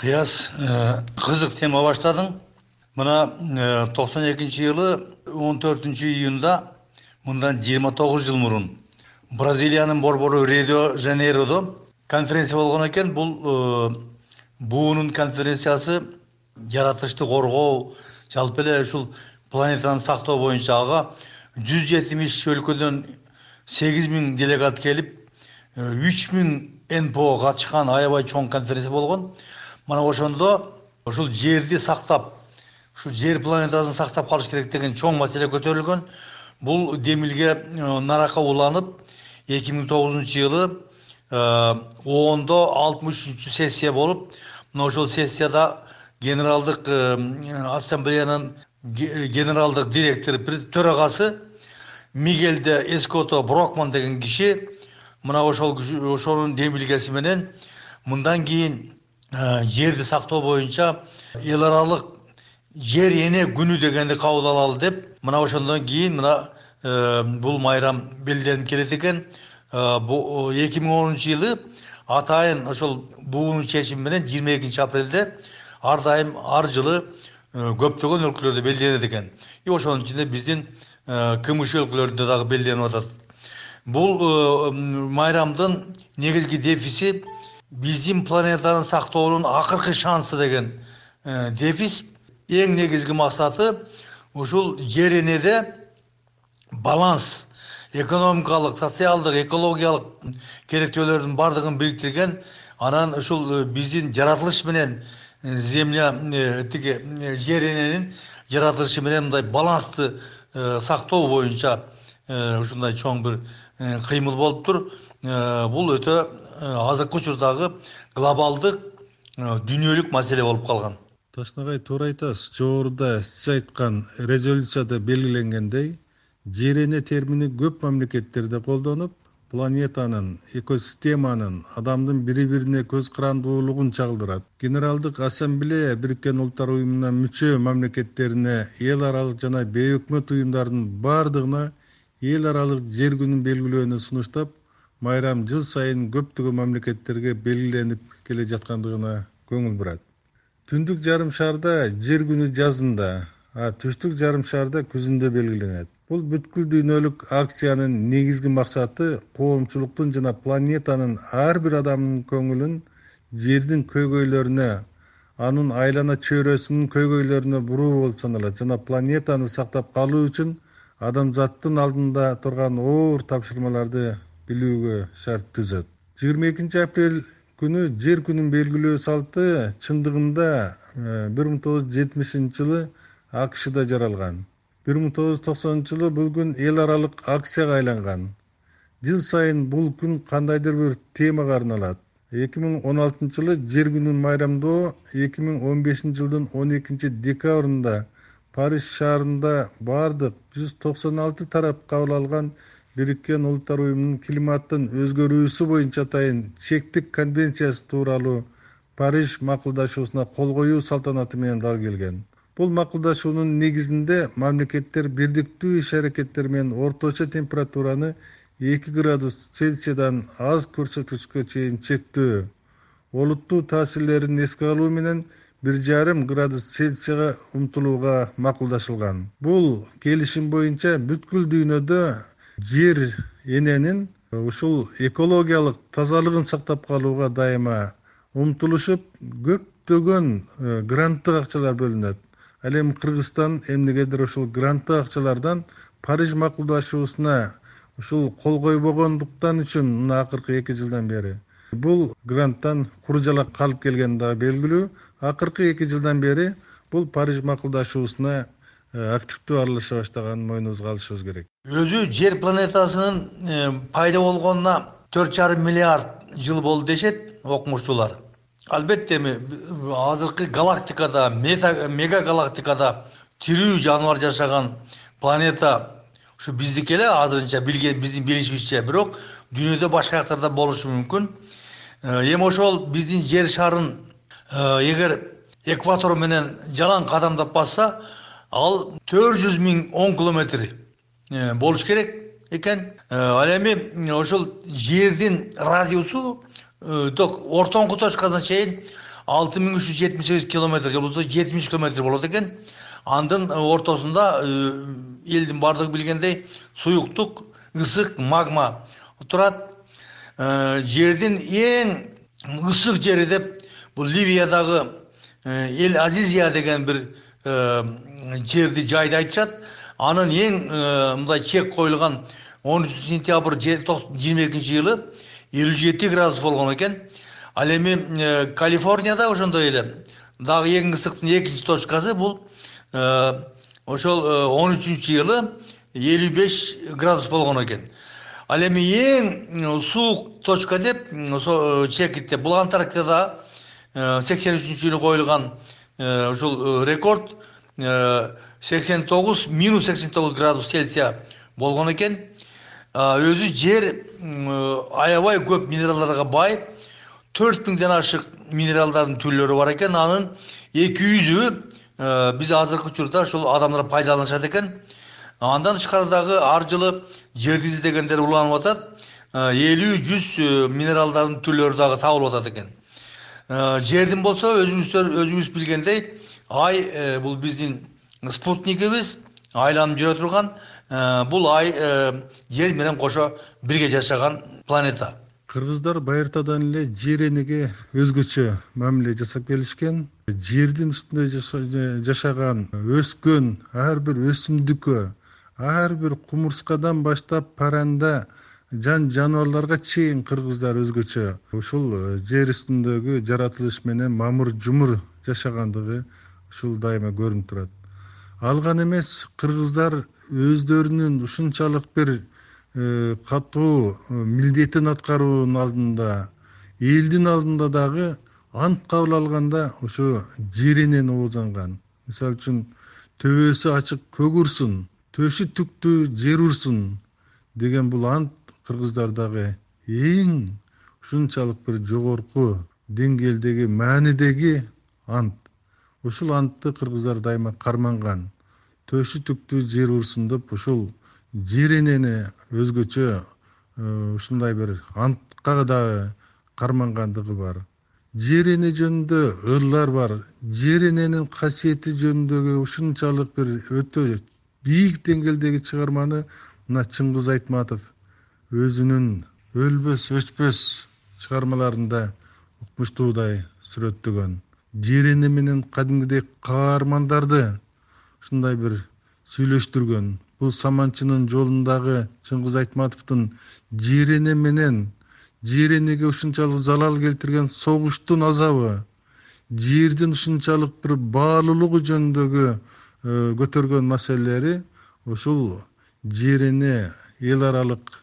Kıyas kızık tema başladın. Buna 92 yılı 14 iyunda bundan 29 yıl murun Braziliyanın borboru Rio de Janeiro'da konferensiya болгон экен. Буунун конференциясы жаратылышты коргоо, жалпы эле ушул планетаны сактоо боюнча ага 170 өлкөдөн 8.000 делегат келип, 3.000 НПО катышкан аябай чоң конференция болгон. Мына ошондо ушул жерди сактап, ушул жер планетасын сактап калыш керек деген чоң маселе көтөрүлгөн. Бул демилге нарака уланып 2009 жылы оондо 63 сессия болуп, мына ошол сессияда генералдык ассамблеянын генералдык директору төрагасы Мигель де Эското Брокман деген киши мына ошонун демилгеси менен мындан кийин жерди сактоо боюнча эл аралык жер эне күнү дегенди кабыл алалы деп, мына ошондон кийин мына бул майрам белгиленип келет экен. 2010 жылы атайын ошол буунун чечими менен 22 апрелде ар дайым ар жылы көптөгөн өлкөлөрдө белгиленет экен. Ошонун ичинде биздин КМШ өлкөлөрүндө дагы белгиленип атат. Бул майрамдын негизги дефиси биздин планетаны сактоонун акыркы шансы деген дефис. Эң негизги максаты ушул жер энеде баланс, экономикалык, социалдык, экологиялык керектөөлөрдүн бардыгын бириктирген, анан ушул биздин жаратылыш менен земля жер эненин жаратылышы менен мындай балансты сактоо боюнча ушундай чоң бир кыймыл болуптур. Бул өтө азыркы учурдагы глобалдык дүйнөлүк маселе болуп калган. Ташнагай туура айтасыз. Жогоруда сиз айткан резолюцияда белгиленгендей, жер эне термини көп мамлекеттерде колдонуп, планетанын, экосистеманын, адамдын бири-бирине көз карандуулугун чагылдырат. Генералдык ассамблея Бириккен Улуттар уюмуна мүчө мамлекеттерине, эл аралык жана бейөкмөт уюмдардын бардыгына эл аралык жер күнүн белгилөөнү сунуштап, майрам жыл сайын көптөгөн мамлекеттерге белгиленип келе жаткандыгына көңүл бурат. Түндүк жарым шарда жер күнү жазында, түштүк жарым шарда күзүндө белгиленет. Бул бүткүл дүйнөлүк акциянын негизги максаты коомчулуктун жана планетанын ар бир адамдын көңүлүн жердин көйгөйлөрүнө, анын айлана чөйрөсүнүн көйгөйлөрүнө буруу болуп саналат жана планетаны сактап калуу үчүн адамзаттын алдында турган оор тапшырмаларды билүүгө шарт түзөт. 22 апрель күнү жер күнүн белгилөө салты чындыгында 1970 жылы АКШда жаралган. 1990 жылы бул күн эл аралык акцияга айланган. Жыл сайын бул күн кандайдыр бир темага арналат. 2016 жылы жер күнүн майрамдоо 2015 жылдын 12 декабрында Париж шаарында бардык 196 тарап кабыл алган Бириккен Улуттар уюмунун климаттын өзгөрүүсү боюнча атайын чектик конвенциясы тууралуу Париж макулдашуусуна кол коюу салтанаты менен дагы келген. Бул макулдашуунун негизинде мамлекеттер бирдиктүү иш-аракеттер менен орточо температураны 2 градус Цельсиядан аз көрсөткүчкө чейин чектөө, олуттуу таасирлерин эске алуу менен 1,5 градус Цельсияга умтулууга макулдашылган. Бул келишим боюнча бүткүл дүйнөдө жер эненин ушул экологиялык тазалыгын сактап калууга дайыма умтулушуп, көптөгөн гранттык акчалар бөлүнөт. Ал эми Кыргызстан эмнегедир ушул гранттык акчалардан Париж макулдашуусуна ушул кол койбогондуктан үчүн акыркы 2 жылдан бери бул гранттан куржалак калып келгени да белгилүү. Акыркы 2 жылдан бери бул Париж макулдашуусуна активдүү аралаша баштаганын мойнубузга алышыбыз керек. Өзү жер планетасынын пайда болгонуна 4,5 миллиард жыл болду дешет окумуштуулар. Албетте азыркы галактикада, мега галактикада тирүү жаныбар жашаган планета ушу биздики эле азырынча биздин билишибизче, бирок дүйнөдө башка жактарда болушу мүмкүн. Эми ошол биздин жер шарын эгер экватор менен жалаң кадамдап басса, ал 400.000 10 километр болуш керек экен. Ал эми ошол жердин радиусу ортоңку точкасына чейин 6378 километр жол болсо 70 километр болот экен. Андын ортосунда элдин бардыгы билгендей суюктук, ысык магма турат. Жердин эң ысык жери деп бул Ливиядагы Эл Азизия деген бир жерди жайды айтышат. Анын эң мындай чек коюлган 13 сентябрь 22-жылы 57 градус болгон экен. Ал эми Калифорнияда ошондой эле дагы эң ысыктын экинчи точкасы бул ошол 13-жылы 55 градус болгон экен. Ал эми эң суук точка деп чекитте бул Антарктидада 83-жылы коюлган ушул рекорд минус 89 градус Цельсия болгон экен. Өзү жер аябай көп минералдарга бай, 4000ден ашык минералдардын түрлөрү бар экен. Анын 200-ü биз азыркы учурда ушул адамдар пайдаланышат экен. Андан тышкарыдагы ар жылы жерди издегендер уланып атат. 50-100 минералдардын түрлөрү дагы табылып атат экен. Жердин болсо өзүңүз билгендей, ай бул биздин спутнигибиз, айланып жүрө турган, бул ай жер менен кошо бирге жашаган планета. Кыргыздар байыртадан эле жер энеге өзгөчө мамиле жасап келишкен. Жердин үстүндө жашаган, өскөн ар бир өсүмдүккө, ар бир кумурскадан баштап паранда жаныбарларга чейин кыргыздар өзгөчө ушул жер үстүндөгү жаратылыш менен мамыр жумур жашагандыгы ушул дайыма көрүнүп турат. Ал гана эмес, кыргыздар өздөрүнүн ушунчалык бир катуу милдетин аткаруунун алдында, элдин алдында дагы ант кабыл алганда ушу жер энени оозанган. Мисалы үчүн төбөсү ачык көк урсун, төшү түктүү жер урсун деген бул ант кыргыздардагы эң ушунчалык бир жогорку деңгээлдеги маанидеги ант. Ушул антты кыргыздар дайыма карманган. Төшү түктүү жер урсун деп ушул жер энени өзгөчө ушундай бир антка дагы кармангандыгы бар. Жер эне жөнүндө ырлар бар. Жер эненин касиети жөнүндөгү ушунчалык бир өтө бийик деңгээлдеги чыгарманы мына Чыңгыз Айтматов өзүнүн өлбөс өчпөс чыгармаларында укмуштуудай сүрөттөгөн. Жер эне менен кадимгидей каармандарды ушундай бир сүйлөштүргөн. Бул Саманчынын жолундагы Чыңгыз Айтматовдун жер эне менен жер энеге ушунчалык залал келтирген согуштун азабы, жердин ушунчалык бир баалуулугу жөнүндөгү көтөргөн маселелери ушул жер эне эл аралык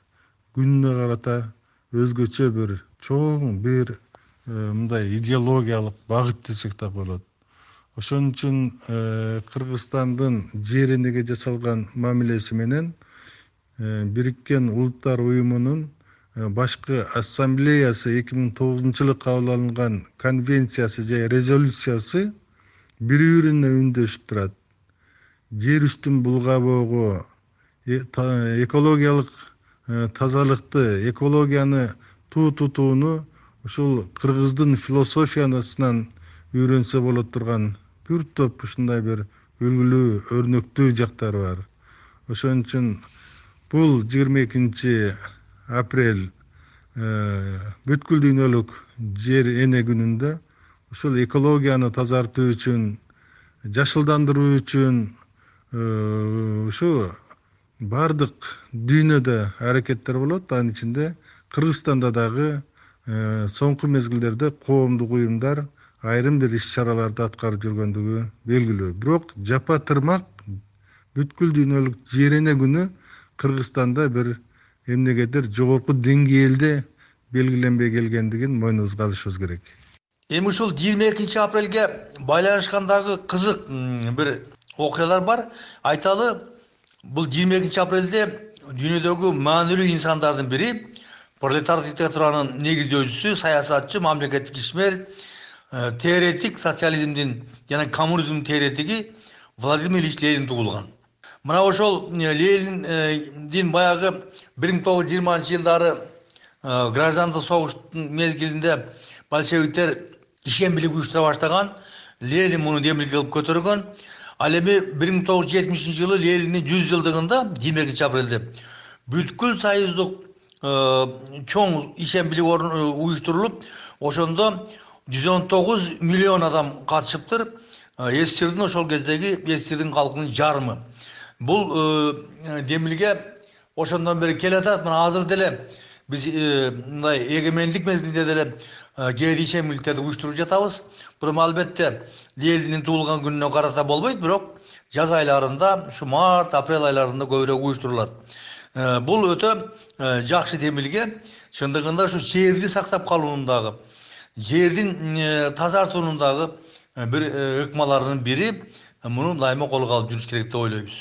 күнүнө карата өзгөчө бир чоң бир мындай идеологиялык багыт десек да болот. Ошон үчүн Кыргызстандын жер энеге жасалган мамилеси менен Бириккен Улуттар уюмунун башкы ассамблеясы 2009-жылы кабыл алынган конвенциясы же резолюциясы бири-бирине үндөшүп турат. Жер үстүн булгабоого, экологиялык тазалыкты, экологияны тутууну ушул кыргыздын философиясынан үйрөнсө болот турган бир топ ушундай бир үлгүлүү, өрнөктүү жактары бар. Ошон үчүн бул 22 апрель бүткүл дүйнөлүк жер эне күнүндө ушул экологияны тазартуу үчүн, жашылдандыруу үчүн ушу бардык дүйнөдө аракеттер болот. Анын ичинде Кыргызстанда дагы соңку мезгилдерде коомдук уюмдар айрым бир иш-чараларды аткарып жүргөндүгү белгилүү. Бирок жапа тырмак бүткүл дүйнөлүк жер эне күнү Кыргызстанда бир эмнегедир жогорку деңгээлде белгиленбей келгендигин мойнубузга алышыбыз керек. Эми ушул 22 апрелге байланышкандагы кызык бир окуялар бар. Айталы, бул 22 апрелде дүйнөдөгү маанилүү инсандардын бири, пролетар диктатуранын негиздөөчүсү, саясатчы, мамлекеттик ишмер, теоретик социализмдин жана коммунизмдин теоретиги Владимир Ильич Ленин туулган. Мына ошол Лениндин баягы 1920-жылдары граждандык согуштун мезгилинде большевиктер ишембилик уюштура баштаган. Ленин муну демилге кылып көтөргөн. Ал эми 1970-жылы Лениндин 100 жылдыгында 22 апрелде бүткүл союздук чоң ишембилик уюштурулуп, ошондо 119 миллион адам катышыптыр. СССРдин ошол кездеги СССРдин калкынын жарымы. Бул демилге ошондон бери келатат. Мына азыр деле биз мындай эгемендик мезгилинде деле кээде ишембиликтерди уюштуруп жатабыз. Бирок албетте Лениндин туулган күнүнө карата болбойт, бирок жаз айларында, ушу март, апрель айларында көбүрөөк уюштурулат. Бул өтө жакшы демилге. Чындыгында ушу жерди сактап калуундагы, жердин тазартуунундагы бир ыкмалардын бири. Муну дайыма колго алып жүрүш керек деп ойлойбуз.